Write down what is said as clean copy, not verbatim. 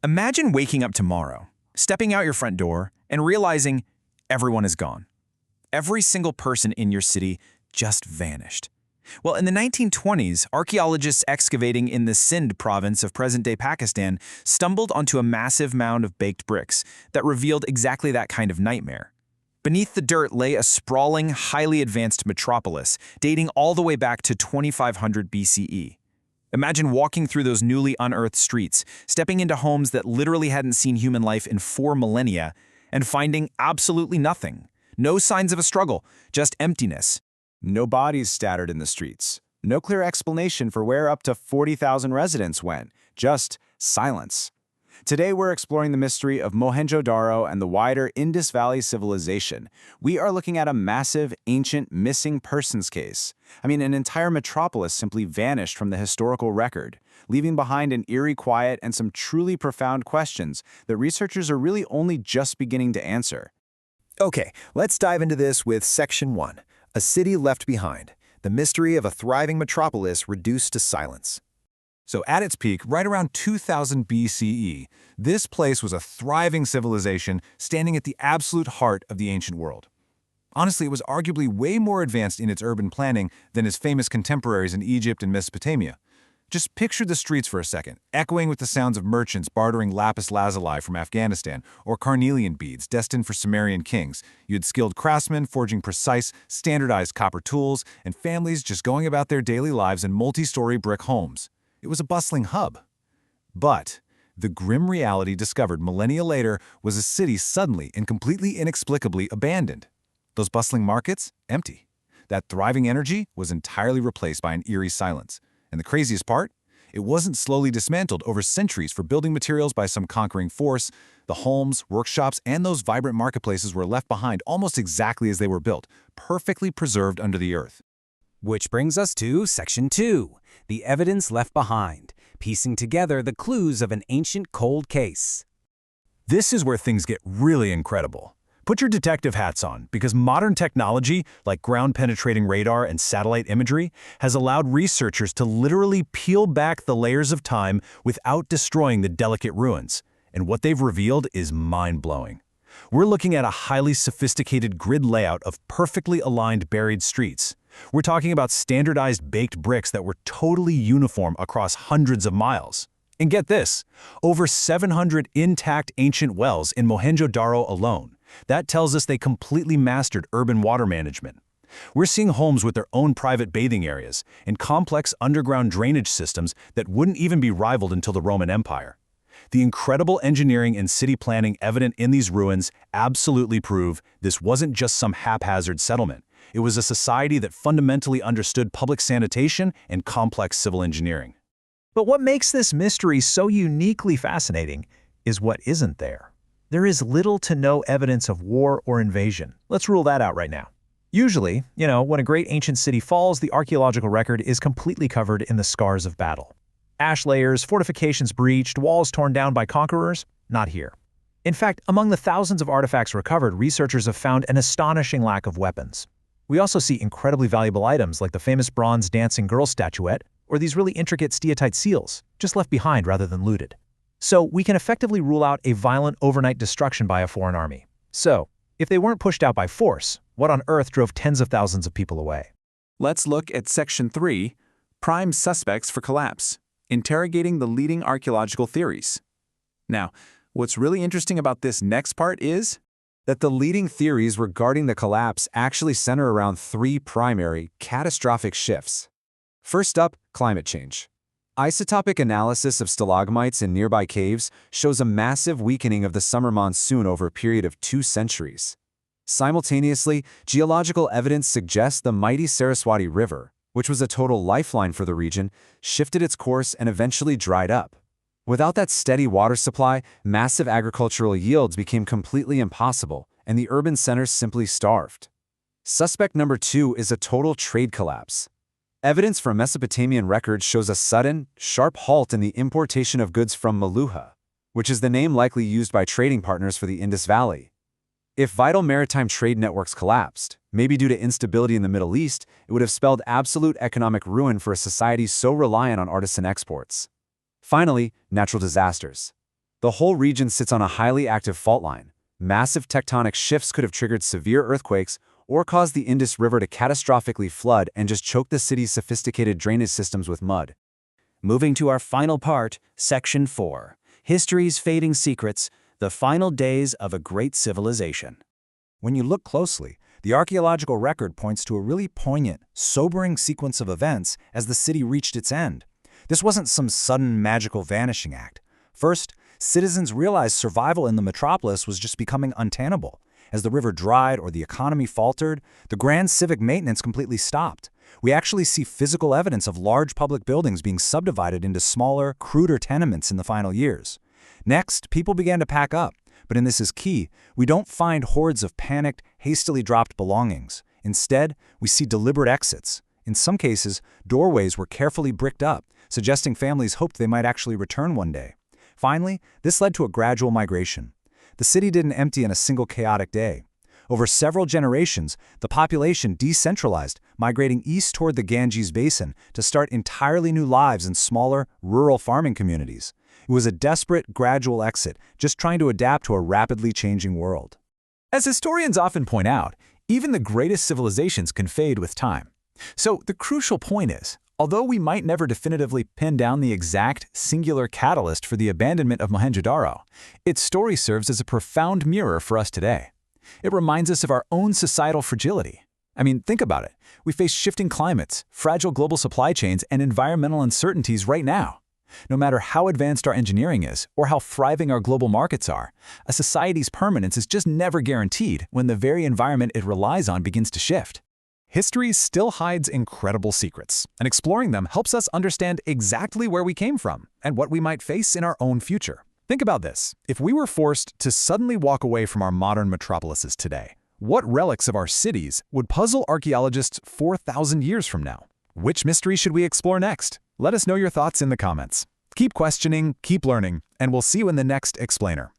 Imagine waking up tomorrow, stepping out your front door, and realizing everyone is gone. Every single person in your city just vanished. Well, in the 1920s, archaeologists excavating in the Sindh province of present-day Pakistan stumbled onto a massive mound of baked bricks that revealed exactly that kind of nightmare. Beneath the dirt lay a sprawling, highly advanced metropolis dating all the way back to 2500 BCE. Imagine walking through those newly unearthed streets, stepping into homes that literally hadn't seen human life in 4 millennia, and finding absolutely nothing. No signs of a struggle, just emptiness. No bodies scattered in the streets. No clear explanation for where up to 40,000 residents went. Just silence. Today we're exploring the mystery of Mohenjo-Daro and the wider Indus Valley civilization. We are looking at a massive, ancient, missing persons case. An entire metropolis simply vanished from the historical record, leaving behind an eerie quiet and some truly profound questions that researchers are really only just beginning to answer. Okay, let's dive into this with Section 1, A City Left Behind, the mystery of a thriving metropolis reduced to silence. So at its peak, right around 2000 BCE, this place was a thriving civilization standing at the absolute heart of the ancient world. Honestly, it was arguably way more advanced in its urban planning than its famous contemporaries in Egypt and Mesopotamia. Just picture the streets for a second, echoing with the sounds of merchants bartering lapis lazuli from Afghanistan or carnelian beads destined for Sumerian kings. You had skilled craftsmen forging precise, standardized copper tools, and families just going about their daily lives in multi-story brick homes. It was a bustling hub. But the grim reality discovered millennia later was a city suddenly and completely inexplicably abandoned. Those bustling markets? Empty. That thriving energy was entirely replaced by an eerie silence. And the craziest part? It wasn't slowly dismantled over centuries for building materials by some conquering force. The homes, workshops, and those vibrant marketplaces were left behind almost exactly as they were built, perfectly preserved under the earth. Which brings us to Section 2, the evidence left behind, piecing together the clues of an ancient cold case. This is where things get really incredible. Put your detective hats on, because modern technology, like ground-penetrating radar and satellite imagery, has allowed researchers to literally peel back the layers of time without destroying the delicate ruins. And what they've revealed is mind-blowing. We're looking at a highly sophisticated grid layout of perfectly aligned buried streets. We're talking about standardized baked bricks that were totally uniform across hundreds of miles. And get this, over 700 intact ancient wells in Mohenjo-Daro alone. That tells us they completely mastered urban water management. We're seeing homes with their own private bathing areas and complex underground drainage systems that wouldn't even be rivaled until the Roman Empire. The incredible engineering and city planning evident in these ruins absolutely prove this wasn't just some haphazard settlement. It was a society that fundamentally understood public sanitation and complex civil engineering. But what makes this mystery so uniquely fascinating is what isn't there. There is little to no evidence of war or invasion. Let's rule that out right now. Usually, when a great ancient city falls, the archaeological record is completely covered in the scars of battle. Ash layers, fortifications breached, walls torn down by conquerors? Not here. In fact, among the thousands of artifacts recovered, researchers have found an astonishing lack of weapons. We also see incredibly valuable items like the famous bronze dancing girl statuette or these really intricate steatite seals, just left behind rather than looted. So we can effectively rule out a violent overnight destruction by a foreign army. So, if they weren't pushed out by force, what on earth drove tens of thousands of people away? Let's look at Section 3, Prime Suspects for Collapse, interrogating the leading archaeological theories. Now, what's really interesting about this next part is that the leading theories regarding the collapse actually center around 3 primary, catastrophic shifts. First up, climate change. Isotopic analysis of stalagmites in nearby caves shows a massive weakening of the summer monsoon over a period of 2 centuries. Simultaneously, geological evidence suggests the mighty Saraswati River, which was a total lifeline for the region, shifted its course and eventually dried up. Without that steady water supply, massive agricultural yields became completely impossible, and the urban centers simply starved. Suspect number 2 is a total trade collapse. Evidence from Mesopotamian records shows a sudden, sharp halt in the importation of goods from Meluha, which is the name likely used by trading partners for the Indus Valley. If vital maritime trade networks collapsed, maybe due to instability in the Middle East, it would have spelled absolute economic ruin for a society so reliant on artisan exports. Finally, natural disasters. The whole region sits on a highly active fault line. Massive tectonic shifts could have triggered severe earthquakes or caused the Indus River to catastrophically flood and just choke the city's sophisticated drainage systems with mud. Moving to our final part, Section 4, History's Fading Secrets, the Final Days of a Great Civilization. When you look closely, the archaeological record points to a really poignant, sobering sequence of events as the city reached its end. This wasn't some sudden magical vanishing act. First, citizens realized survival in the metropolis was just becoming untenable. As the river dried or the economy faltered, the grand civic maintenance completely stopped. We actually see physical evidence of large public buildings being subdivided into smaller, cruder tenements in the final years. Next, people began to pack up. But and this is key, we don't find hordes of panicked, hastily dropped belongings. Instead, we see deliberate exits. In some cases, doorways were carefully bricked up, suggesting families hoped they might actually return one day. Finally, this led to a gradual migration. The city didn't empty in a single chaotic day. Over several generations, the population decentralized, migrating east toward the Ganges Basin to start entirely new lives in smaller, rural farming communities. It was a desperate, gradual exit, just trying to adapt to a rapidly changing world. As historians often point out, even the greatest civilizations can fade with time. So the crucial point is, although we might never definitively pin down the exact, singular catalyst for the abandonment of Mohenjo-Daro, its story serves as a profound mirror for us today. It reminds us of our own societal fragility. I mean, think about it. We face shifting climates, fragile global supply chains, and environmental uncertainties right now. No matter how advanced our engineering is or how thriving our global markets are, a society's permanence is just never guaranteed when the very environment it relies on begins to shift. History still hides incredible secrets, and exploring them helps us understand exactly where we came from and what we might face in our own future. Think about this. If we were forced to suddenly walk away from our modern metropolises today, what relics of our cities would puzzle archaeologists 4,000 years from now? Which mystery should we explore next? Let us know your thoughts in the comments. Keep questioning, keep learning, and we'll see you in the next explainer.